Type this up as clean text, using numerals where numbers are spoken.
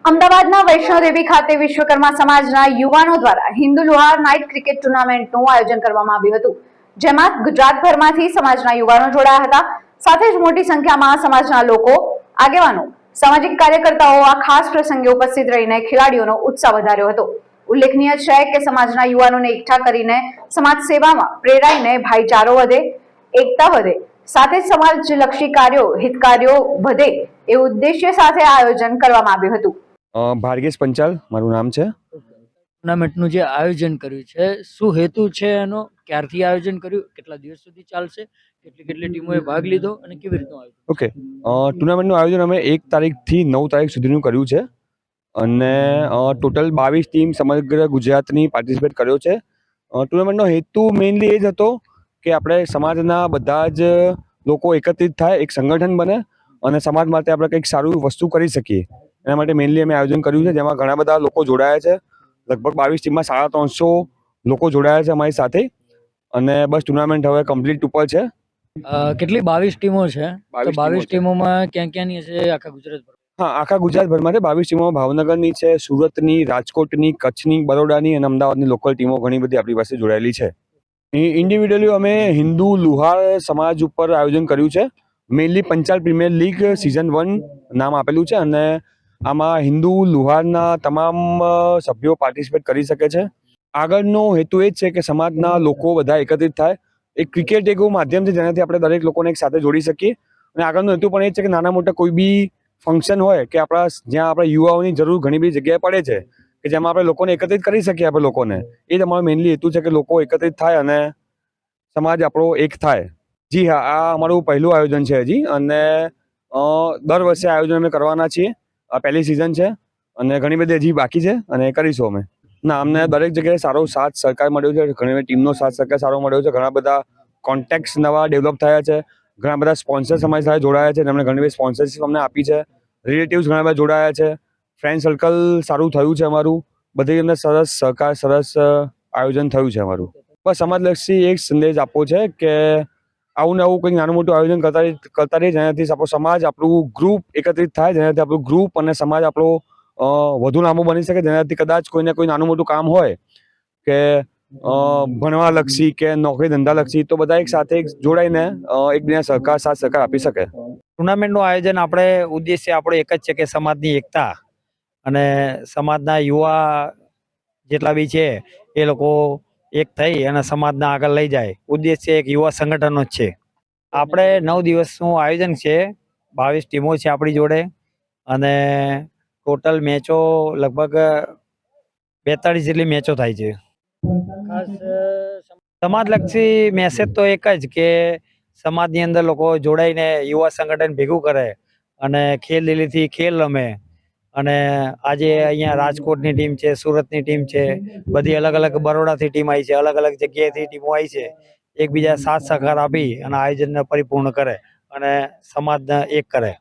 અમદાવાદના વૈષ્ણોદેવી ખાતે વિશ્વકર્મા સમાજના યુવાનો દ્વારા હિન્દુ લુહાર નાઇટ ક્રિકેટ ટુર્નામેન્ટનું આયોજન કરવામાં આવ્યું હતું, જેમાં ગુજરાતભરમાંથી સમાજના યુવાનો જોડાયા હતા. સાથે જ મોટી સંખ્યામાં સમાજના લોકો, આગેવાનો, સામાજિક કાર્યકર્તાઓ આ ખાસ પ્રસંગે ઉપસ્થિત રહીને ખેલાડીઓનો ઉત્સાહ વધાર્યો હતો. ઉલ્લેખનીય છે કે સમાજના યુવાનોને એકઠા કરીને સમાજ સેવામાં પ્રેરાઈને ભાઈચારો વધે, એકતા વધે, સાથે જ સમાજલક્ષી કાર્યો, હિત કાર્યો વધે એ ઉદ્દેશ્ય સાથે આયોજન કરવામાં આવ્યું હતું. ભાર્ગેશ પંચાલ મારું નામ છે. ટુર્નામેન્ટનું જે આયોજન કર્યું છે, શું હેતુ છે એનો, ક્યારથી આયોજન કર્યું, કેટલા દિવસ સુધી ચાલશે, કેટલી ટીમોએ ભાગ લીધો અને કેવી રીતનું આયોજન? ઓકે, ટુર્નામેન્ટનું આયોજન અમે 1 તારીખથી 9 તારીખ સુધીનું કર્યું છે અને ટોટલ 22 ટીમ સમગ્ર ગુજરાતની પાર્ટિસિપેટ કર્યો છે. ટુર્નામેન્ટનો હેતુ મેઇનલી એ જ હતો કે આપણે સમાજના બધા જ લોકો એકત્રિત થાય, એક સંગઠન બને અને સમાજ માટે આપણે કંઈક સારું વસ્તુ કરી શકીએ. એના માટે મેઇનલી અમે આયોજન કર્યું છે, જેમાં ઘણા બધા લોકો જોડાયા છે. લગભગ 22 ટીમમાં 350 લોકો જોડાયા છે અમારી સાથે અને બસ ટુર્નામેન્ટ હવે કમ્પ્લીટ ઉપર છે. કેટલી 22 ટીમો છે? 22 છે. ટીમોમાં ક્યાં ક્યાંની છે આખા ગુજરાતભર? હા, આખા ગુજરાતભરમાં છે. 22 ટીમો ભાવનગરની છે, સુરતની, રાજકોટની, કચ્છની, બરોડાની અને અમદાવાદની લોકલ ટીમો ઘણી બધી આપણી પાસે જોડાયેલી છે. ઇન્ડિવિડ્યુઅલી અમે હિન્દુ લુહાર સમાજ ઉપર આયોજન કર્યું છે. Mainly Panchal premier league season 1 નામ આપેલું છે અને આમાં હિન્દુ લુહારના તમામ સભ્યો પાર્ટિસિપેટ કરી શકે છે. આગળનો હેતુ એ જ છે કે સમાજના લોકો બધા એકત્રિત થાય. એક ક્રિકેટ એવું માધ્યમ છે જેનાથી આપણે દરેક લોકોને એક સાથે જોડી શકીએ અને આગળનો હેતુ પણ એ જ છે કે નાના મોટા કોઈ બી ફંક્શન હોય કે જ્યાં આપણા યુવાઓની જરૂર ઘણી બધી જગ્યાએ પડે છે કે જેમાં આપણે લોકોને એકત્રિત કરી શકીએ. આપણે લોકોને એ જ અમારો મેઇનલી હેતુ છે કે લોકો એકત્રિત થાય અને સમાજ આપણો એક થાય. જી હા, આ અમારું પહેલું આયોજન છે હજી અને દર વર્ષે આયોજન અમે કરવાના છીએ. આ પહેલી સિઝન છે અને ઘણી બધી હજી બાકી છે અને કરીશું અમે. ના, અમને દરેક જગ્યાએ સારો સાથ સહકાર મળ્યો છે. ઘણી બધી ટીમનો સાથ સહકાર સારો મળ્યો છે. ઘણા બધા કોન્ટેક્ટ્સ નવા ડેવલપ થયા છે. ઘણા બધા સ્પોન્સર્સ અમારી સાથે જોડાયા છે. તેમણે ઘણી બધી સ્પોન્સરશિપ અમને આપી છે. રિલેટિવ્સ ઘણા બધા જોડાયા છે. ફ્રેન્ડ સર્કલ સારું થયું છે અમારું. બધી અંદર સરસ સહકાર, સરસ આયોજન થયું છે અમારું. બસ સમાજલક્ષી એક સંદેશ આપવો છે કે આવું ને આવું કંઈક નાનું મોટું આયોજન કરતા રહીએ જેનાથી આપણો સમાજ, આપણું ગ્રુપ એકત્રિત થાય, જેનાથી આપણું ગ્રુપ અને સમાજ આપણો વધુ લાંબો બની શકે. જેનાથી કદાચ કોઈને કોઈ નાનું મોટું કામ હોય કે ભણવા લક્ષી કે નોકરી ધંધા લક્ષી, તો બધા એક સાથે જોડાઈને એકબીજા સાથ સહકાર આપી શકે. ટુર્નામેન્ટનું આયોજન ઉદ્દેશ્ય આપણો એક જ છે કે સમાજની એકતા અને સમાજના યુવા જેટલા બી છે એ લોકો એક થઈ અને સમાજને આગળ લઈ જાય. ઉદ્દેશ્ય એક યુવા સંગઠનનો જ છે. આપણે 9 દિવસનું આયોજન છે. 22 ટીમો છે આપણી જોડે અને ટોટલ મેચો લગભગ 42 જેટલી મેચો થાય છે. ખાસ સમાજલક્ષી મેસેજ તો એક જ કે સમાજની અંદર લોકો જોડાઈને યુવા સંગઠન ભેગું કરે અને ખેલ દિલીથી ખેલ રમે. અને આજે અહીંયા રાજકોટની ટીમ છે, સુરતની ટીમ છે, બધી અલગ અલગ, બરોડાથી ટીમ આવી છે, અલગ અલગ જગ્યાએથી ટીમો આવી છે. એકબીજા સાથ સહકાર આપી અને આયોજનને પરિપૂર્ણ કરે અને સમાજને એક કરે.